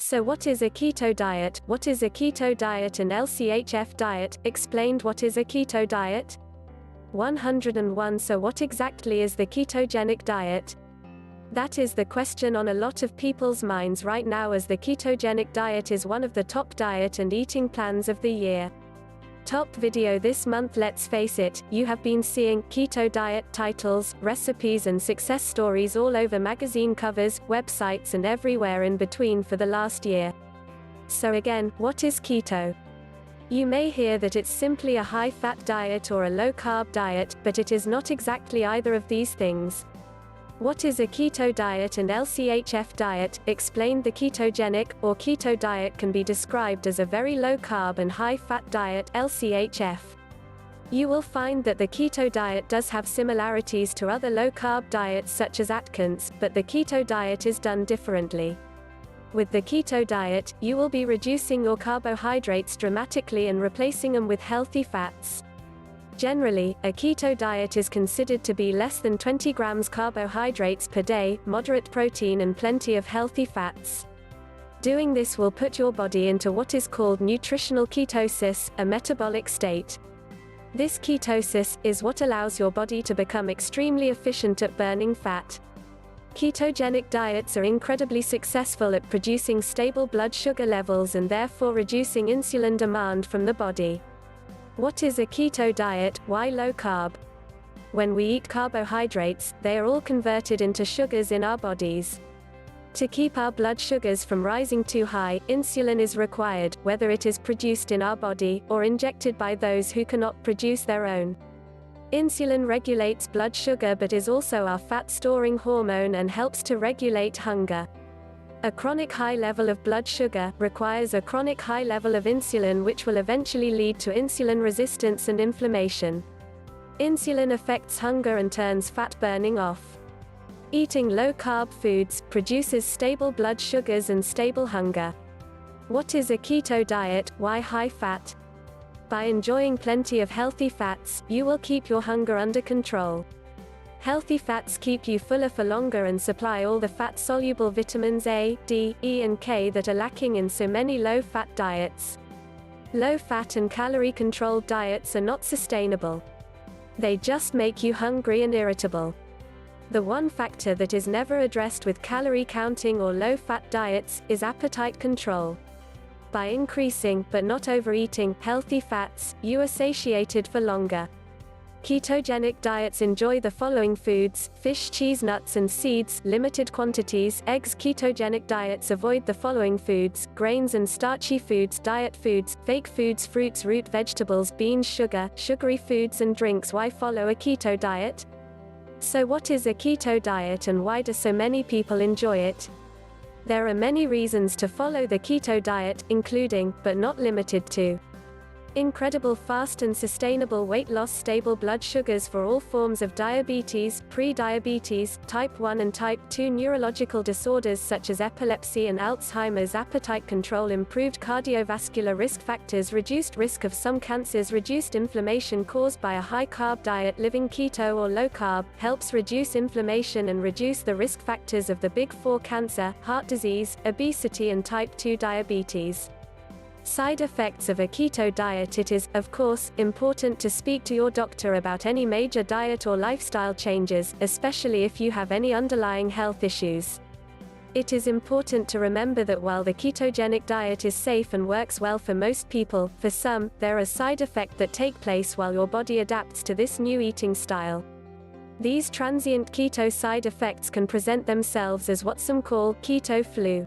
So what is a keto diet? What is a keto diet and LCHF diet? Explained. What is a keto diet? 101. So what exactly is the ketogenic diet? That is the question on a lot of people's minds right now, as the ketogenic diet is one of the top diet and eating plans of the year. Top video this month. Let's face it, you have been seeing keto diet titles, recipes and success stories all over magazine covers, websites and everywhere in between for the last year. So again, what is keto? You may hear that it's simply a high-fat diet or a low-carb diet, but it is not exactly either of these things. What is a keto diet and LCHF diet? Explained. The ketogenic, or keto diet, can be described as a very low-carb and high-fat diet, LCHF. You will find that the keto diet does have similarities to other low-carb diets such as Atkins, but the keto diet is done differently. With the keto diet, you will be reducing your carbohydrates dramatically and replacing them with healthy fats. Generally, a keto diet is considered to be less than 20 grams carbohydrates per day, moderate protein and plenty of healthy fats. Doing this will put your body into what is called nutritional ketosis, a metabolic state. This ketosis is what allows your body to become extremely efficient at burning fat. Ketogenic diets are incredibly successful at producing stable blood sugar levels and therefore reducing insulin demand from the body. What is a keto diet? Why low carb? When we eat carbohydrates, they are all converted into sugars in our bodies. To keep our blood sugars from rising too high, insulin is required, whether it is produced in our body, or injected by those who cannot produce their own. Insulin regulates blood sugar but is also our fat-storing hormone and helps to regulate hunger. A chronic high level of blood sugar requires a chronic high level of insulin, which will eventually lead to insulin resistance and inflammation. Insulin affects hunger and turns fat burning off. Eating low-carb foods produces stable blood sugars and stable hunger. What is a keto diet? Why high fat? By enjoying plenty of healthy fats, you will keep your hunger under control. Healthy fats keep you fuller for longer and supply all the fat-soluble vitamins A, D, E and K that are lacking in so many low-fat diets. Low-fat and calorie-controlled diets are not sustainable. They just make you hungry and irritable. The one factor that is never addressed with calorie counting or low-fat diets is appetite control. By increasing, but not overeating, healthy fats, you are satiated for longer. Ketogenic diets enjoy the following foods: fish, cheese, nuts and seeds, limited quantities, eggs. Ketogenic diets avoid the following foods: grains and starchy foods, diet foods, fake foods, fruits, root vegetables, beans, sugar, sugary foods and drinks. Why follow a keto diet? So what is a keto diet and why do so many people enjoy it? There are many reasons to follow the keto diet, including, but not limited to, incredible fast and sustainable weight loss, stable blood sugars for all forms of diabetes, pre-diabetes, type 1 and type 2 neurological disorders such as epilepsy and Alzheimer's, appetite control, improved cardiovascular risk factors, reduced risk of some cancers, reduced inflammation caused by a high-carb diet. Living keto or low-carb helps reduce inflammation and reduce the risk factors of the big four: cancer, heart disease, obesity and type 2 diabetes. Side effects of a keto diet. It is, of course, important to speak to your doctor about any major diet or lifestyle changes, especially if you have any underlying health issues. It is important to remember that while the ketogenic diet is safe and works well for most people, for some, there are side effects that take place while your body adapts to this new eating style. These transient keto side effects can present themselves as what some call keto flu.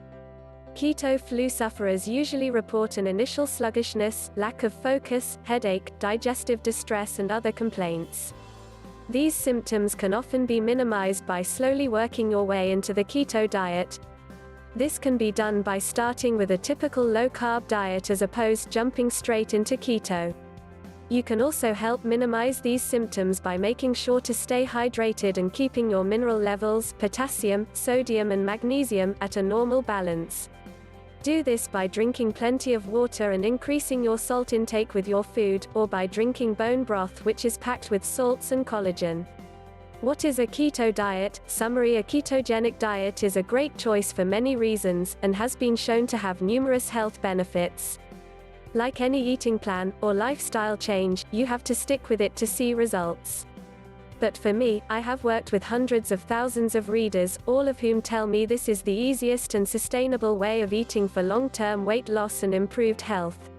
Keto flu sufferers usually report an initial sluggishness, lack of focus, headache, digestive distress and other complaints. These symptoms can often be minimized by slowly working your way into the keto diet. This can be done by starting with a typical low-carb diet as opposed to jumping straight into keto. You can also help minimize these symptoms by making sure to stay hydrated and keeping your mineral levels, potassium, sodium and magnesium, at a normal balance. Do this by drinking plenty of water and increasing your salt intake with your food, or by drinking bone broth, which is packed with salts and collagen. What is a keto diet? Summary: a ketogenic diet is a great choice for many reasons, and has been shown to have numerous health benefits. Like any eating plan, or lifestyle change, you have to stick with it to see results. But for me, I have worked with hundreds of thousands of readers, all of whom tell me this is the easiest and sustainable way of eating for long-term weight loss and improved health.